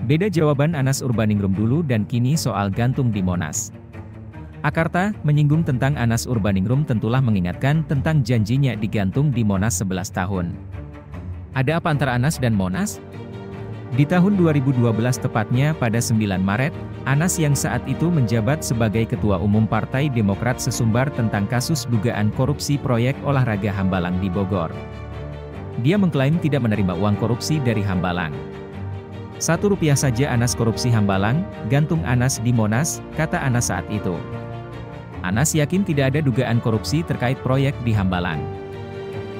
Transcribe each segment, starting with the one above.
Beda jawaban Anas Urbaningrum dulu dan kini soal gantung di Monas. Akarta, menyinggung tentang Anas Urbaningrum tentulah mengingatkan tentang janjinya digantung di Monas 11 tahun. Ada apa antara Anas dan Monas? Di tahun 2012 tepatnya pada 9 Maret, Anas yang saat itu menjabat sebagai Ketua Umum Partai Demokrat sesumbar tentang kasus dugaan korupsi proyek olahraga Hambalang di Bogor. Dia mengklaim tidak menerima uang korupsi dari Hambalang. Rp1 saja Anas korupsi Hambalang, gantung Anas di Monas, kata Anas saat itu. Anas yakin tidak ada dugaan korupsi terkait proyek di Hambalang.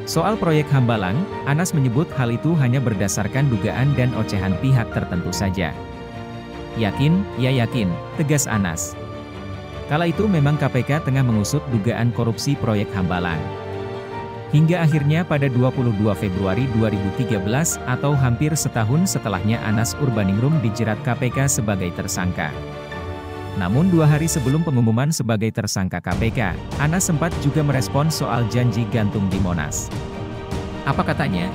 Soal proyek Hambalang, Anas menyebut hal itu hanya berdasarkan dugaan dan ocehan pihak tertentu saja. Yakin, ya yakin, tegas Anas. Kala itu memang KPK tengah mengusut dugaan korupsi proyek Hambalang. Hingga akhirnya pada 22 Februari 2013 atau hampir setahun setelahnya Anas Urbaningrum dijerat KPK sebagai tersangka. Namun 2 hari sebelum pengumuman sebagai tersangka KPK, Anas sempat juga merespons soal janji gantung di Monas. Apa katanya?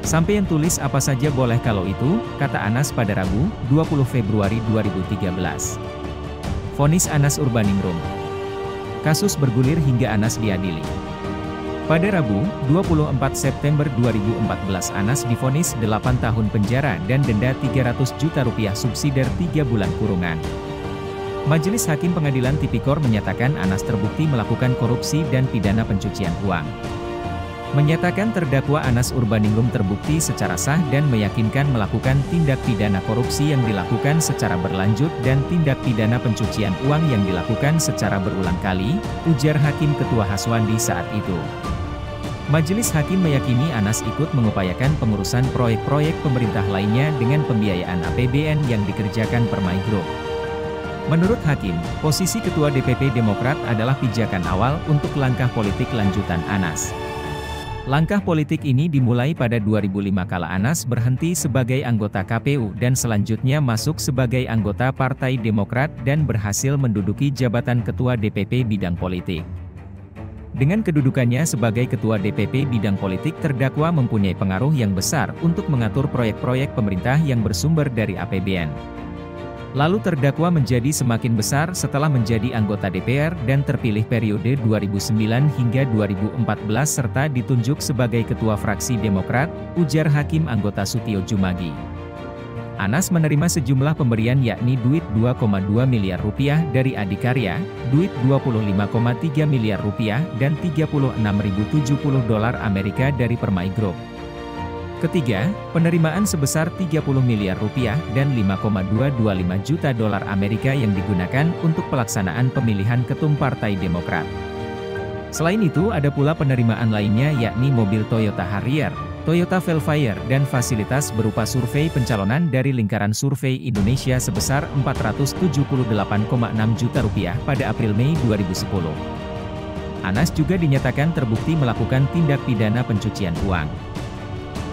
Sampeyan tulis apa saja boleh kalau itu, kata Anas pada Rabu, 20 Februari 2013. Vonis Anas Urbaningrum. Kasus bergulir hingga Anas diadili. Pada Rabu, 24 September 2014 Anas divonis 8 tahun penjara dan denda Rp300 juta subsidiar 3 bulan kurungan. Majelis Hakim Pengadilan Tipikor menyatakan Anas terbukti melakukan korupsi dan pidana pencucian uang. Menyatakan terdakwa Anas Urbaningrum terbukti secara sah dan meyakinkan melakukan tindak pidana korupsi yang dilakukan secara berlanjut dan tindak pidana pencucian uang yang dilakukan secara berulang kali, ujar Hakim Ketua Haswandi saat itu. Majelis Hakim meyakini Anas ikut mengupayakan pengurusan proyek-proyek pemerintah lainnya dengan pembiayaan APBN yang dikerjakan Permai Group. Menurut Hakim, posisi Ketua DPP Demokrat adalah pijakan awal untuk langkah politik lanjutan Anas. Langkah politik ini dimulai pada 2005 kala Anas berhenti sebagai anggota KPU dan selanjutnya masuk sebagai anggota Partai Demokrat dan berhasil menduduki jabatan Ketua DPP Bidang Politik. Dengan kedudukannya sebagai Ketua DPP Bidang Politik, terdakwa mempunyai pengaruh yang besar untuk mengatur proyek-proyek pemerintah yang bersumber dari APBN. Lalu terdakwa menjadi semakin besar setelah menjadi anggota DPR dan terpilih periode 2009 hingga 2014 serta ditunjuk sebagai Ketua Fraksi Demokrat, ujar Hakim anggota Sutio Jumagi. Anas menerima sejumlah pemberian yakni duit Rp2,2 miliar dari Adikarya, duit Rp25,3 miliar dan $36.070 Amerika dari Permai Group. Ketiga, penerimaan sebesar Rp30 miliar dan $5,225 juta Amerika yang digunakan untuk pelaksanaan pemilihan ketum Partai Demokrat. Selain itu ada pula penerimaan lainnya yakni mobil Toyota Harrier, Toyota Velfire dan fasilitas berupa survei pencalonan dari Lingkaran Survei Indonesia sebesar Rp478,6 juta pada April-Mei 2010. Anas juga dinyatakan terbukti melakukan tindak pidana pencucian uang.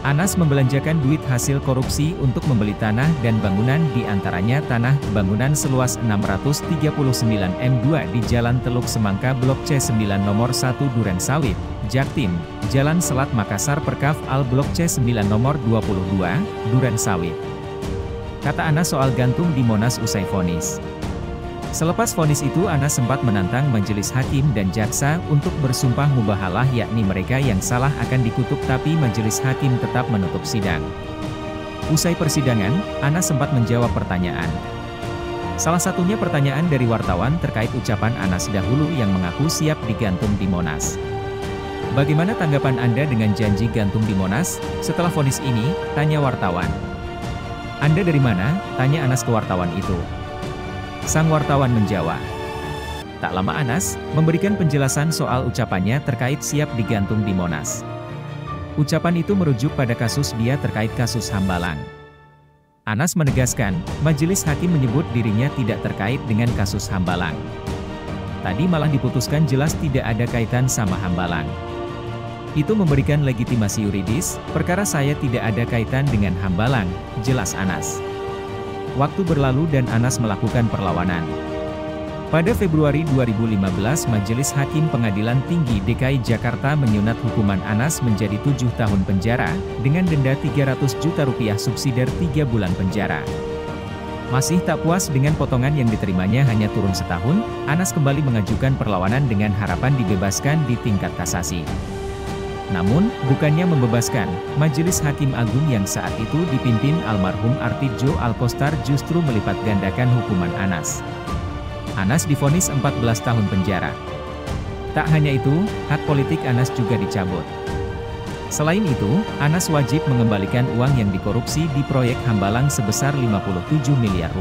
Anas membelanjakan duit hasil korupsi untuk membeli tanah dan bangunan di antaranya tanah bangunan seluas 639 M2 di Jalan Teluk Semangka Blok C9 nomor 1 Duren Sawit, Jaktim, Jalan Selat Makassar Perkaf Al Blok C9 nomor 22, Duren Sawit. Kata Anas soal gantung di Monas usai vonis. Selepas vonis itu Anas sempat menantang majelis hakim dan jaksa untuk bersumpah mubahalah yakni mereka yang salah akan dikutuk tapi majelis hakim tetap menutup sidang. Usai persidangan, Anas sempat menjawab pertanyaan. Salah satunya pertanyaan dari wartawan terkait ucapan Anas dahulu yang mengaku siap digantung di Monas. Bagaimana tanggapan Anda dengan janji gantung di Monas? Setelah vonis ini, tanya wartawan. Anda dari mana? Tanya Anas ke wartawan itu. Sang wartawan menjawab. Tak lama Anas memberikan penjelasan soal ucapannya terkait siap digantung di Monas. Ucapan itu merujuk pada kasus dia terkait kasus Hambalang. Anas menegaskan, majelis hakim menyebut dirinya tidak terkait dengan kasus Hambalang. Tadi malah diputuskan jelas tidak ada kaitan sama Hambalang. Itu memberikan legitimasi yuridis, perkara saya tidak ada kaitan dengan Hambalang, jelas Anas. Waktu berlalu dan Anas melakukan perlawanan. Pada Februari 2015, Majelis Hakim Pengadilan Tinggi DKI Jakarta menyunat hukuman Anas menjadi 7 tahun penjara, dengan denda Rp300 juta subsidiar 3 bulan penjara. Masih tak puas dengan potongan yang diterimanya hanya turun setahun, Anas kembali mengajukan perlawanan dengan harapan dibebaskan di tingkat kasasi. Namun, bukannya membebaskan, Majelis Hakim Agung yang saat itu dipimpin almarhum Artidjo Alkostar justru melipat gandakan hukuman Anas. Anas divonis 14 tahun penjara. Tak hanya itu, hak politik Anas juga dicabut. Selain itu, Anas wajib mengembalikan uang yang dikorupsi di proyek Hambalang sebesar Rp57 miliar.